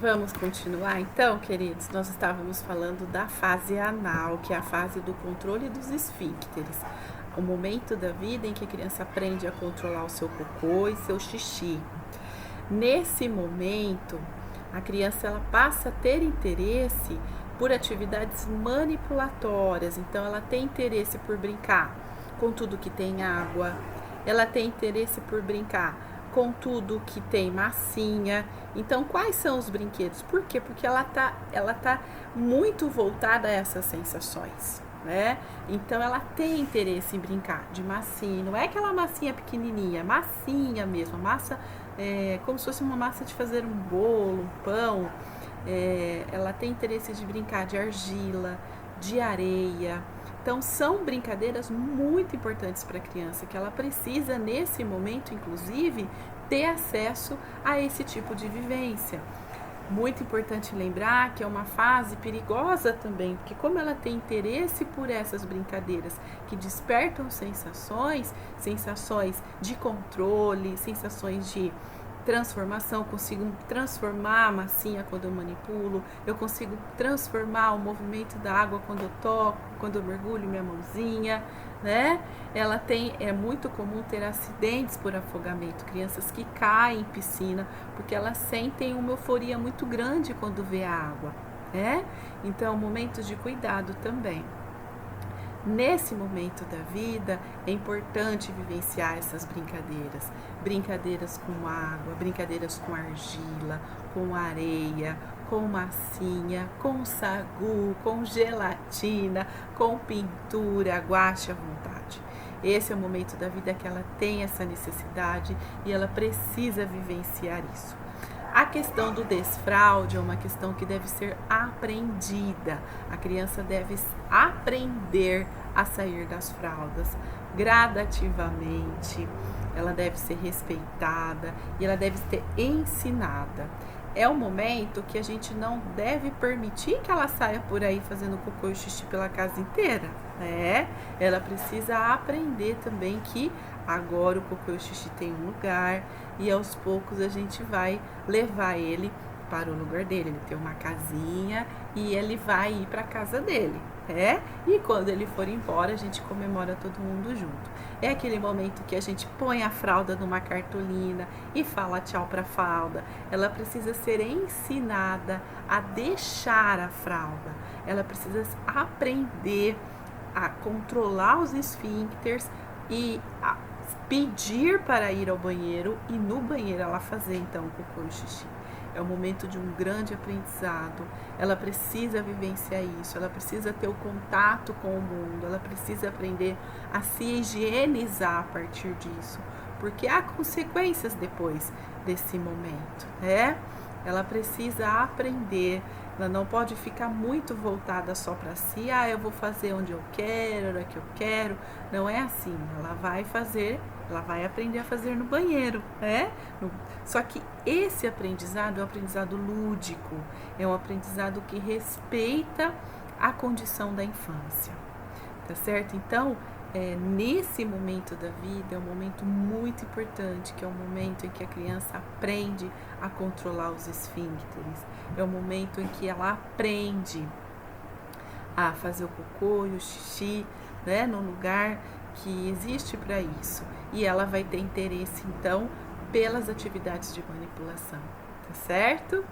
Vamos continuar então, queridos? Nós estávamos falando da fase anal, que é a fase do controle dos esfíncteres. O momento da vida em que a criança aprende a controlar o seu cocô e seu xixi. Nesse momento, a criança ela passa a ter interesse por atividades manipulatórias. Então, ela tem interesse por brincar com tudo que tem água. Ela tem interesse por brincar com tudo que tem massinha. Então, quais são os brinquedos? Por quê? Porque ela tá muito voltada a essas sensações, né? Então, ela tem interesse em brincar de massinha. Não é aquela massinha pequenininha, massinha mesmo, massa como se fosse uma massa de fazer um bolo, um pão. Ela tem interesse de brincar de argila, de areia. Então, são brincadeiras muito importantes para a criança, que ela precisa, nesse momento, inclusive, ter acesso a esse tipo de vivência. Muito importante lembrar que é uma fase perigosa também, porque como ela tem interesse por essas brincadeiras que despertam sensações de controle, sensações de transformação, consigo transformar a massinha quando eu manipulo, eu consigo transformar o movimento da água quando eu toco, quando eu mergulho minha mãozinha, né? É muito comum ter acidentes por afogamento, crianças que caem em piscina, porque elas sentem uma euforia muito grande quando vê a água, né? Então, momentos de cuidado também. Nesse momento da vida, é importante vivenciar essas brincadeiras. Brincadeiras com água, brincadeiras com argila, com areia, com massinha, com sagu, com gelatina, com pintura, guache à vontade. Esse é o momento da vida que ela tem essa necessidade e ela precisa vivenciar isso. A questão do desfraude é uma questão que deve ser aprendida. A criança deve aprender a sair das fraldas gradativamente. Ela deve ser respeitada e ela deve ser ensinada. É um momento que a gente não deve permitir que ela saia por aí fazendo cocô e xixi pela casa inteira, né? Ela precisa aprender também que agora o cocô e o xixi tem um lugar e aos poucos a gente vai levar ele para o lugar dele. Ele tem uma casinha e ele vai ir para a casa dele, né? E quando ele for embora, a gente comemora todo mundo junto. É aquele momento que a gente põe a fralda numa cartolina e fala tchau para a fralda. Ela precisa ser ensinada a deixar a fralda. Ela precisa aprender a controlar os esfíncteres e a pedir para ir ao banheiro e no banheiro ela fazer então o cocô e o xixi. É o momento de um grande aprendizado. Ela precisa vivenciar isso, ela precisa ter o contato com o mundo, ela precisa aprender a se higienizar a partir disso, porque há consequências depois desse momento, né? Ela precisa aprender, ela não pode ficar muito voltada só para si, eu vou fazer onde eu quero, a hora que eu quero. Não é assim, ela vai aprender a fazer no banheiro, né? Só que esse aprendizado é um aprendizado lúdico, é um aprendizado que respeita a condição da infância, tá certo? Então, nesse momento da vida, é um momento muito importante, que é o momento em que a criança aprende a controlar os esfíncteres, é o momento em que ela aprende a fazer o cocô e o xixi, né, no lugar que existe para isso. E ela vai ter interesse, então, pelas atividades de manipulação, tá certo?